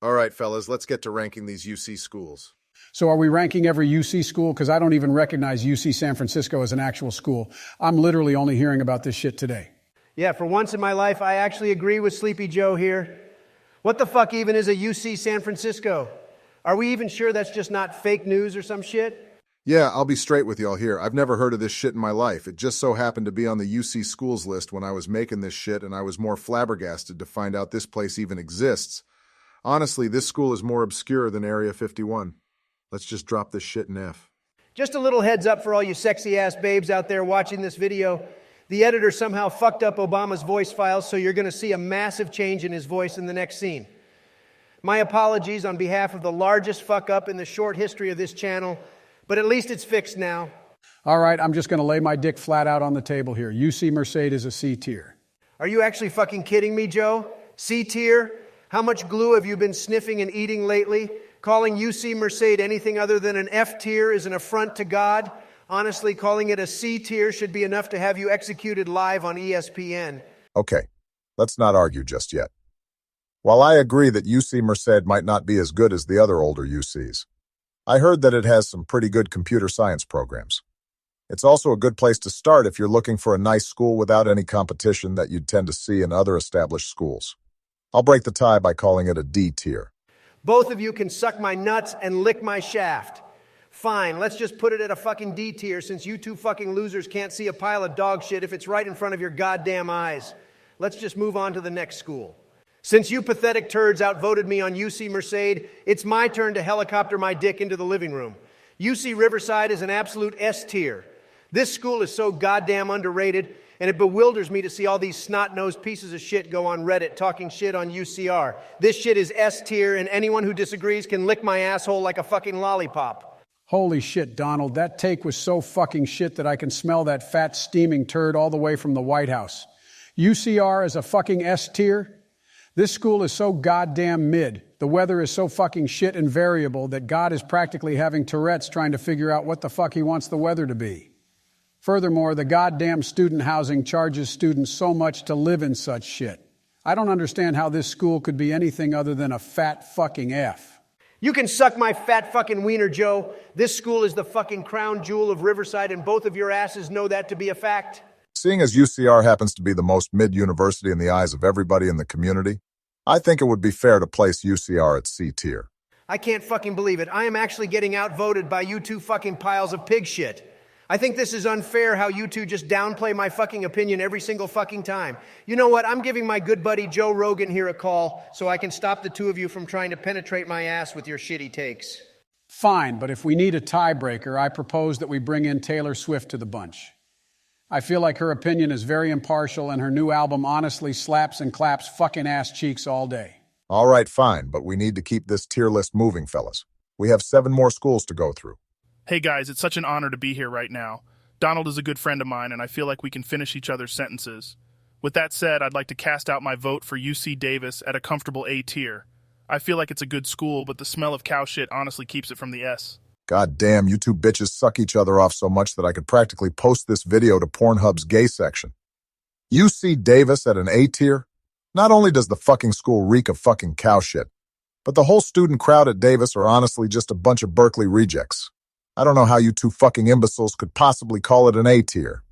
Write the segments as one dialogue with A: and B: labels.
A: All right, fellas, let's get to ranking these UC schools.
B: So are we ranking every UC school? Because I don't even recognize UC San Francisco as an actual school. I'm literally only hearing about this shit today.
C: Yeah, for once in my life, I actually agree with Sleepy Joe here. What the fuck even is a UC San Francisco? Are we even sure that's just not fake news or some shit?
A: Yeah, I'll be straight with y'all here. I've never heard of this shit in my life. It just so happened to be on the UC schools list when I was making this shit, and I was more flabbergasted to find out this place even exists. Honestly, this school is more obscure than Area 51. Let's just drop this shit in F.
C: Just a little heads up for all you sexy-ass babes out there watching this video. The editor somehow fucked up Obama's voice files, so you're going to see a massive change in his voice in the next scene. My apologies on behalf of the largest fuck-up in the short history of this channel, but at least it's fixed now.
B: All right, I'm just going to lay my dick flat out on the table here. UC Merced is a C tier.
C: Are you actually fucking kidding me, Joe? C tier? How much glue have you been sniffing and eating lately? Calling UC Merced anything other than an F tier is an affront to God. Honestly, calling it a C tier should be enough to have you executed live on ESPN.
D: Okay, let's not argue just yet. While I agree that UC Merced might not be as good as the other older UCs, I heard that it has some pretty good computer science programs. It's also a good place to start if you're looking for a nice school without any competition that you'd tend to see in other established schools. I'll break the tie by calling it a D tier.
C: Both of you can suck my nuts and lick my shaft. Fine, let's just put it at a fucking D tier since you two fucking losers can't see a pile of dog shit if it's right in front of your goddamn eyes. Let's just move on to the next school. Since you pathetic turds outvoted me on UC Merced, it's my turn to helicopter my dick into the living room. UC Riverside is an absolute S tier. This school is so goddamn underrated, and it bewilders me to see all these snot-nosed pieces of shit go on Reddit talking shit on UCR. This shit is S tier, and anyone who disagrees can lick my asshole like a fucking lollipop.
B: Holy shit, Donald, that take was so fucking shit that I can smell that fat steaming turd all the way from the White House. UCR is a fucking S tier? This school is so goddamn mid. The weather is so fucking shit and variable that God is practically having Tourette's trying to figure out what the fuck he wants the weather to be. Furthermore, the goddamn student housing charges students so much to live in such shit. I don't understand how this school could be anything other than a fat fucking F.
C: You can suck my fat fucking wiener, Joe. This school is the fucking crown jewel of Riverside, and both of your asses know that to be a fact.
D: Seeing as UCR happens to be the most mid-university in the eyes of everybody in the community, I think it would be fair to place UCR at C tier.
C: I can't fucking believe it. I am actually getting outvoted by you two fucking piles of pig shit. I think this is unfair how you two just downplay my fucking opinion every single fucking time. You know what? I'm giving my good buddy Joe Rogan here a call so I can stop the two of you from trying to penetrate my ass with your shitty takes.
B: Fine, but if we need a tiebreaker, I propose that we bring in Taylor Swift to the bunch. I feel like her opinion is very impartial and her new album honestly slaps and claps fucking ass cheeks all day.
D: All right, fine, but we need to keep this tier list moving, fellas. We have 7 more schools to go through.
E: Hey guys, it's such an honor to be here right now. Donald is a good friend of mine, and I feel like we can finish each other's sentences. With that said, I'd like to cast out my vote for UC Davis at a comfortable A tier. I feel like it's a good school, but the smell of cow shit honestly keeps it from the S.
D: God damn, you two bitches suck each other off so much that I could practically post this video to Pornhub's gay section. UC Davis at an A tier? Not only does the fucking school reek of fucking cow shit, but the whole student crowd at Davis are honestly just a bunch of Berkeley rejects. I don't know how you two fucking imbeciles could possibly call it an A tier.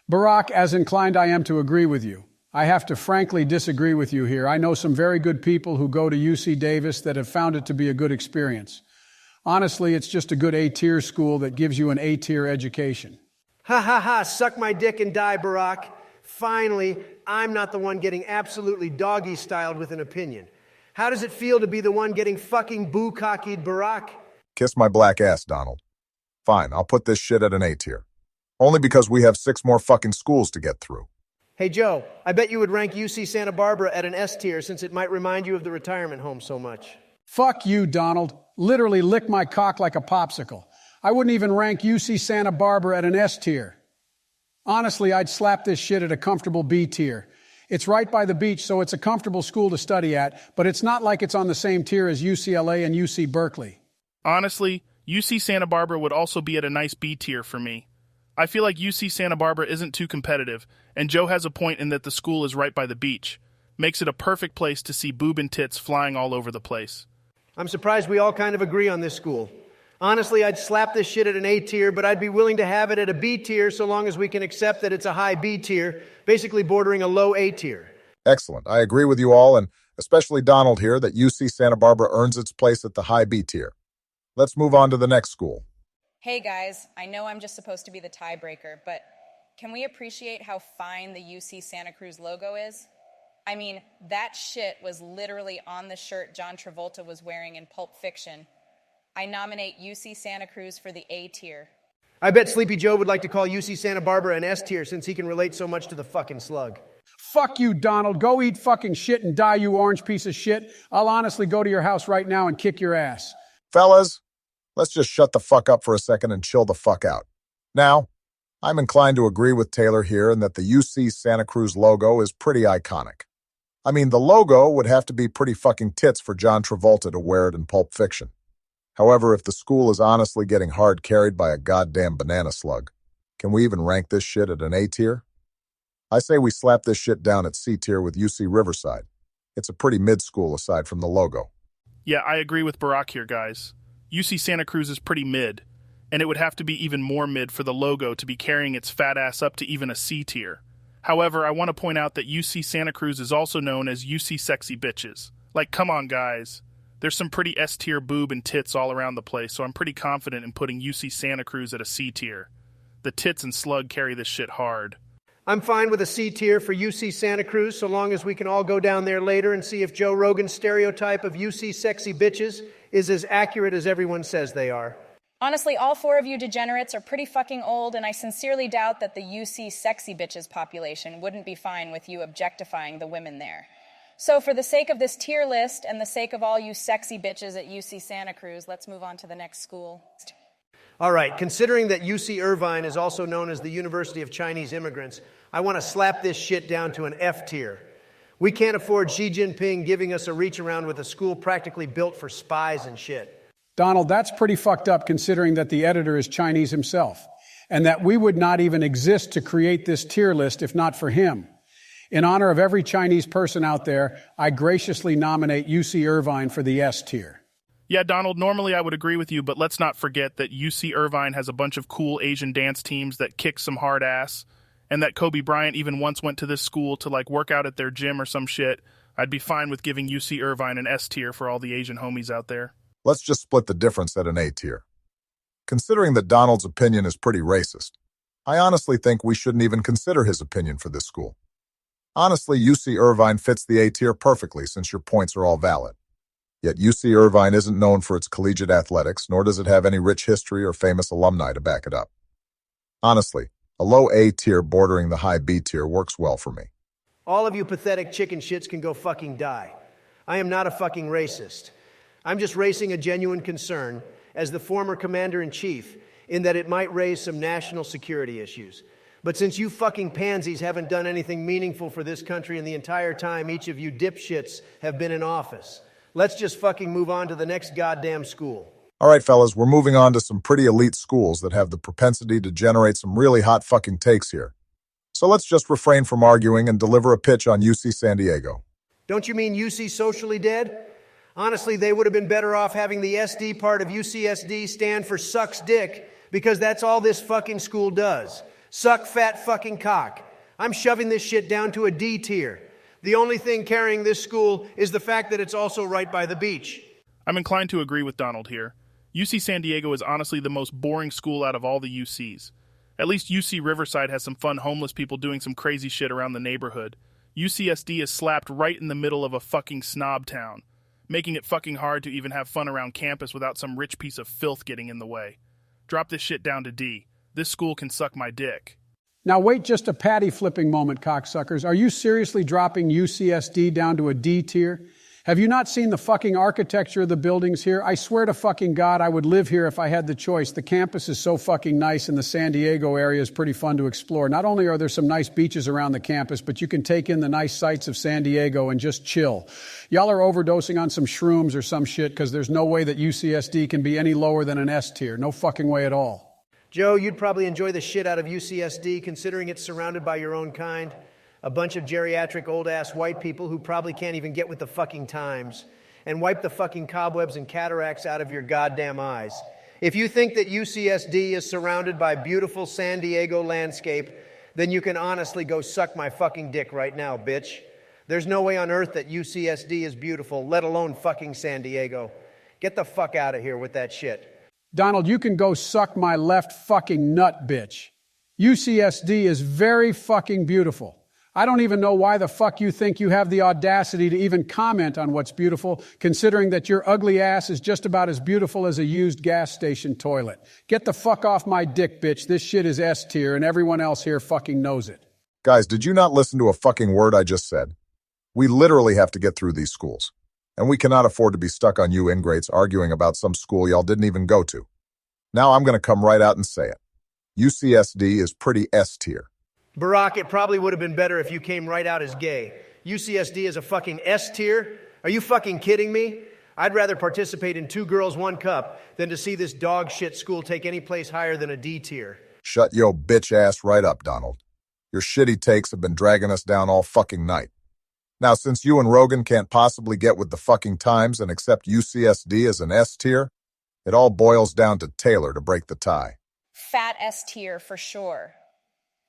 B: Barack, as inclined I am to agree with you. I have to frankly disagree with you here. I know some very good people who go to UC Davis that have found it to be a good experience. Honestly, it's just a good A-tier school that gives you an A-tier education.
C: Ha ha ha, suck my dick and die, Barack. Finally, I'm not the one getting absolutely doggy-styled with an opinion. How does it feel to be the one getting fucking boo-cockied, Barack?
D: Kiss my black ass, Donald. Fine, I'll put this shit at an A tier. Only because we have 6 more fucking schools to get through.
C: Hey, Joe, I bet you would rank UC Santa Barbara at an S tier since it might remind you of the retirement home so much.
B: Fuck you, Donald. Literally lick my cock like a popsicle. I wouldn't even rank UC Santa Barbara at an S tier. Honestly, I'd slap this shit at a comfortable B tier. It's right by the beach, so it's a comfortable school to study at, but it's not like it's on the same tier as UCLA and UC Berkeley.
E: Honestly, UC Santa Barbara would also be at a nice B tier for me. I feel like UC Santa Barbara isn't too competitive, and Joe has a point in that the school is right by the beach. Makes it a perfect place to see boob and tits flying all over the place.
C: I'm surprised we all kind of agree on this school. Honestly, I'd slap this shit at an A tier, but I'd be willing to have it at a B tier so long as we can accept that it's a high B tier, basically bordering a low A tier.
D: Excellent. I agree with you all, and especially Donald here, that UC Santa Barbara earns its place at the high B tier. Let's move on to the next school.
F: Hey guys, I know I'm just supposed to be the tiebreaker, but can we appreciate how fine the UC Santa Cruz logo is? I mean, that shit was literally on the shirt John Travolta was wearing in Pulp Fiction. I nominate UC Santa Cruz for the A tier.
C: I bet Sleepy Joe would like to call UC Santa Barbara an S tier since he can relate so much to the fucking slug.
B: Fuck you, Donald. Go eat fucking shit and die, you orange piece of shit. I'll honestly go to your house right now and kick your ass.
D: Fellas, let's just shut the fuck up for a second and chill the fuck out. Now, I'm inclined to agree with Taylor here in that the UC Santa Cruz logo is pretty iconic. I mean, the logo would have to be pretty fucking tits for John Travolta to wear it in Pulp Fiction. However, if the school is honestly getting hard carried by a goddamn banana slug, can we even rank this shit at an A tier? I say we slap this shit down at C tier with UC Riverside. It's a pretty mid-school aside from the logo.
E: Yeah, I agree with Barack here, guys. UC Santa Cruz is pretty mid, and it would have to be even more mid for the logo to be carrying its fat ass up to even a C tier. However, I want to point out that UC Santa Cruz is also known as UC Sexy Bitches. Like, come on, guys. There's some pretty S-tier boob and tits all around the place, so I'm pretty confident in putting UC Santa Cruz at a C tier. The tits and slug carry this shit hard.
C: I'm fine with a C tier for UC Santa Cruz so long as we can all go down there later and see if Joe Rogan's stereotype of UC Sexy Bitches is as accurate as everyone says they are.
F: Honestly, all four of you degenerates are pretty fucking old, and I sincerely doubt that the UC Sexy Bitches population wouldn't be fine with you objectifying the women there. So for the sake of this tier list and the sake of all you sexy bitches at UC Santa Cruz, let's move on to the next school.
C: All right, considering that UC Irvine is also known as the University of Chinese Immigrants, I want to slap this shit down to an F tier. We can't afford Xi Jinping giving us a reach around with a school practically built for spies and shit.
B: Donald, that's pretty fucked up considering that the editor is Chinese himself, and that we would not even exist to create this tier list if not for him. In honor of every Chinese person out there, I graciously nominate UC Irvine for the S tier.
E: Yeah, Donald, normally I would agree with you, but let's not forget that UC Irvine has a bunch of cool Asian dance teams that kick some hard ass, and that Kobe Bryant even once went to this school to work out at their gym or some shit. I'd be fine with giving UC Irvine an S tier for all the Asian homies out there.
D: Let's just split the difference at an A tier. Considering that Donald's opinion is pretty racist, I honestly think we shouldn't even consider his opinion for this school. Honestly, UC Irvine fits the A tier perfectly since your points are all valid. Yet UC Irvine isn't known for its collegiate athletics, nor does it have any rich history or famous alumni to back it up. Honestly, a low A tier bordering the high B tier works well for me.
C: All of you pathetic chicken shits can go fucking die. I am not a fucking racist. I'm just raising a genuine concern as the former commander-in-chief in that it might raise some national security issues. But since you fucking pansies haven't done anything meaningful for this country in the entire time each of you dipshits have been in office, let's just fucking move on to the next goddamn school.
D: All right, fellas, we're moving on to some pretty elite schools that have the propensity to generate some really hot fucking takes here. So let's just refrain from arguing and deliver a pitch on UC San Diego.
C: Don't you mean UC Socially Dead? Honestly, they would have been better off having the SD part of UCSD stand for sucks dick, because that's all this fucking school does. Suck fat fucking cock. I'm shoving this shit down to a D tier. The only thing carrying this school is the fact that it's also right by the beach.
E: I'm inclined to agree with Donald here. UC San Diego is honestly the most boring school out of all the UCs. At least UC Riverside has some fun homeless people doing some crazy shit around the neighborhood. UCSD is slapped right in the middle of a fucking snob town, making it fucking hard to even have fun around campus without some rich piece of filth getting in the way. Drop this shit down to D. This school can suck my dick.
B: Now wait just a patty flipping moment, cocksuckers. Are you seriously dropping UCSD down to a D tier? Have you not seen the fucking architecture of the buildings here? I swear to fucking God, I would live here if I had the choice. The campus is so fucking nice, and the San Diego area is pretty fun to explore. Not only are there some nice beaches around the campus, but you can take in the nice sights of San Diego and just chill. Y'all are overdosing on some shrooms or some shit, because there's no way that UCSD can be any lower than an S tier. No fucking way at all.
C: Joe, you'd probably enjoy the shit out of UCSD, considering it's surrounded by your own kind. A bunch of geriatric old-ass white people who probably can't even get with the fucking times. And wipe the fucking cobwebs and cataracts out of your goddamn eyes. If you think that UCSD is surrounded by beautiful San Diego landscape, then you can honestly go suck my fucking dick right now, bitch. There's no way on earth that UCSD is beautiful, let alone fucking San Diego. Get the fuck out of here with that shit.
B: Donald, you can go suck my left fucking nut, bitch. UCSD is very fucking beautiful. I don't even know why the fuck you think you have the audacity to even comment on what's beautiful, considering that your ugly ass is just about as beautiful as a used gas station toilet. Get the fuck off my dick, bitch. This shit is S tier and everyone else here fucking knows it.
D: Guys, did you not listen to a fucking word I just said? We literally have to get through these schools. And we cannot afford to be stuck on you ingrates arguing about some school y'all didn't even go to. Now I'm going to come right out and say it. UCSD is pretty S tier.
C: Barack, it probably would have been better if you came right out as gay. UCSD is a fucking S tier? Are you fucking kidding me? I'd rather participate in 2 girls, 1 cup than to see this dog shit school take any place higher than a D tier.
D: Shut yo bitch ass right up, Donald. Your shitty takes have been dragging us down all fucking night. Now, since you and Rogan can't possibly get with the fucking times and accept UCSD as an S tier, it all boils down to Taylor to break the tie.
F: Fat S tier for sure.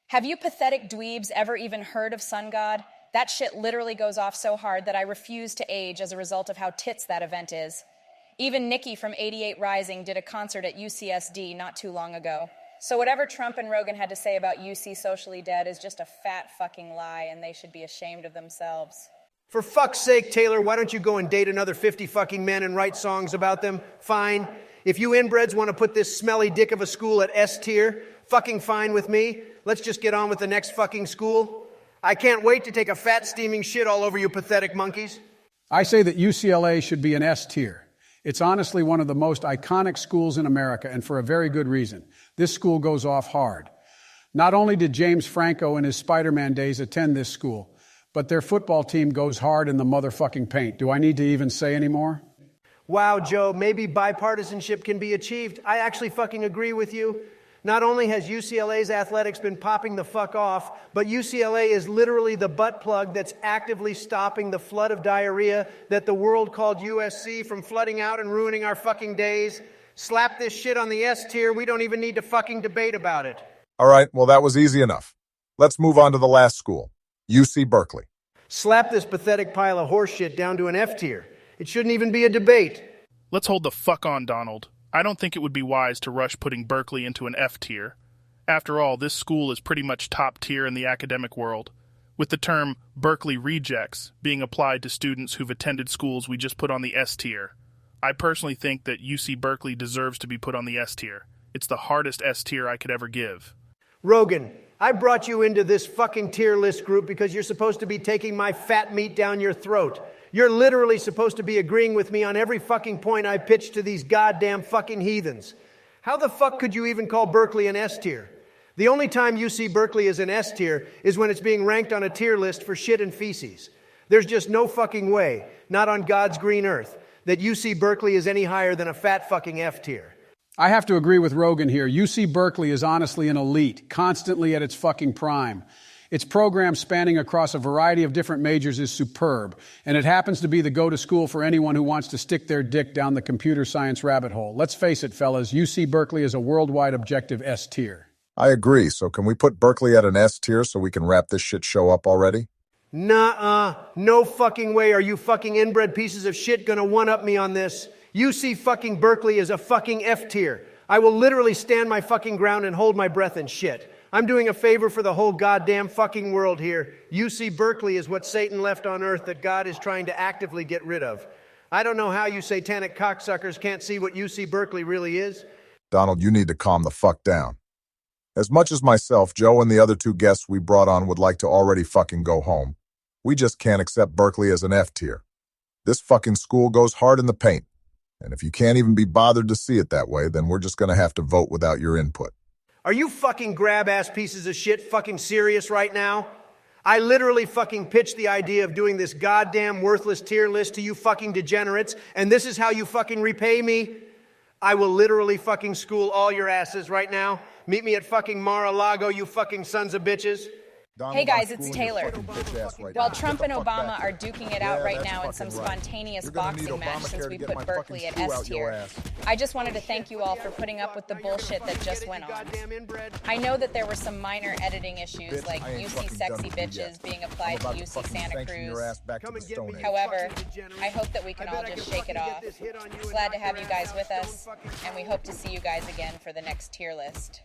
F: Have you pathetic dweebs ever even heard of Sun God? That shit literally goes off so hard that I refuse to age as a result of how tits that event is. Even Nikki from 88 Rising did a concert at UCSD not too long ago. So whatever Trump and Rogan had to say about UC Socially Dead is just a fat fucking lie, and they should be ashamed of themselves.
C: For fuck's sake, Taylor, why don't you go and date another 50 fucking men and write songs about them? Fine. If you inbreds want to put this smelly dick of a school at S tier, fucking fine with me. Let's just get on with the next fucking school. I can't wait to take a fat steaming shit all over you pathetic monkeys.
B: I say that UCLA should be an S tier. It's honestly one of the most iconic schools in America, and for a very good reason. This school goes off hard. Not only did James Franco in his Spider-Man days attend this school, but their football team goes hard in the motherfucking paint. Do I need to even say any more?
C: Wow, Joe, maybe bipartisanship can be achieved. I actually fucking agree with you. Not only has UCLA's athletics been popping the fuck off, but UCLA is literally the butt plug that's actively stopping the flood of diarrhea that the world called USC from flooding out and ruining our fucking days. Slap this shit on the S tier. We don't even need to fucking debate about it.
D: All right, well, that was easy enough. Let's move on to the last school, UC Berkeley.
C: Slap this pathetic pile of horse shit down to an F tier. It shouldn't even be a debate.
E: Let's hold the fuck on, Donald. I don't think it would be wise to rush putting Berkeley into an F tier. After all, this school is pretty much top tier in the academic world, with the term Berkeley rejects being applied to students who've attended schools we just put on the S tier. I personally think that UC Berkeley deserves to be put on the S tier. It's the hardest S tier I could ever give.
C: Rogan, I brought you into this fucking tier list group because you're supposed to be taking my fat meat down your throat. You're literally supposed to be agreeing with me on every fucking point I pitch to these goddamn fucking heathens. How the fuck could you even call Berkeley an S tier? The only time UC Berkeley is an S tier is when it's being ranked on a tier list for shit and feces. There's just no fucking way, not on God's green earth, that UC Berkeley is any higher than a fat fucking F tier.
B: I have to agree with Rogan here. UC Berkeley is honestly an elite, constantly at its fucking prime. Its program spanning across a variety of different majors is superb, and it happens to be the go-to school for anyone who wants to stick their dick down the computer science rabbit hole. Let's face it, fellas, UC Berkeley is a worldwide objective S tier.
D: I agree, so can we put Berkeley at an S tier so we can wrap this shit show up already?
C: Nuh-uh. No fucking way are you fucking inbred pieces of shit gonna one-up me on this. UC fucking Berkeley is a fucking F tier. I will literally stand my fucking ground and hold my breath and shit. I'm doing a favor for the whole goddamn fucking world here. UC Berkeley is what Satan left on earth that God is trying to actively get rid of. I don't know how you satanic cocksuckers can't see what UC Berkeley really is.
D: Donald, you need to calm the fuck down. As much as myself, Joe, and the other 2 guests we brought on would like to already fucking go home, we just can't accept Berkeley as an F tier. This fucking school goes hard in the paint. And if you can't even be bothered to see it that way, then we're just going to have to vote without your input.
C: Are you fucking grab-ass pieces of shit fucking serious right now? I literally fucking pitched the idea of doing this goddamn worthless tier list to you fucking degenerates, and this is how you fucking repay me? I will literally fucking school all your asses right now. Meet me at fucking Mar-a-Lago, you fucking sons of bitches.
D: Donald,
F: Hey guys,
D: I'm
F: it's
D: schooling your
F: Taylor.
D: fucking bitch ass right
F: While
D: now.
F: Trump
D: Get
F: and
D: the fuck
F: Obama
D: back
F: are
D: here.
F: duking it
D: Yeah,
F: out right
D: that's
F: now in some
D: fucking right.
F: spontaneous
D: You're gonna need
F: boxing match
D: Obamacare
F: since
D: to
F: we
D: get
F: put
D: my
F: Berkeley
D: fucking
F: at
D: screw
F: S
D: out your
F: tier,
D: ass.
F: I just wanted to thank you all for putting up with the bullshit that just went on. I know that there were some minor editing issues
D: Bitch,
F: like
D: I ain't
F: UC
D: fucking
F: Sexy
D: done with you
F: Bitches
D: yet.
F: being
D: I'm
F: applied to
D: about to
F: UC
D: fucking
F: Santa
D: sanction your ass
F: Cruz.
D: back to the Stone Age.
F: However, I hope that we can all just shake it off. Glad to have you guys with us, and we hope to see you guys again for the next tier list.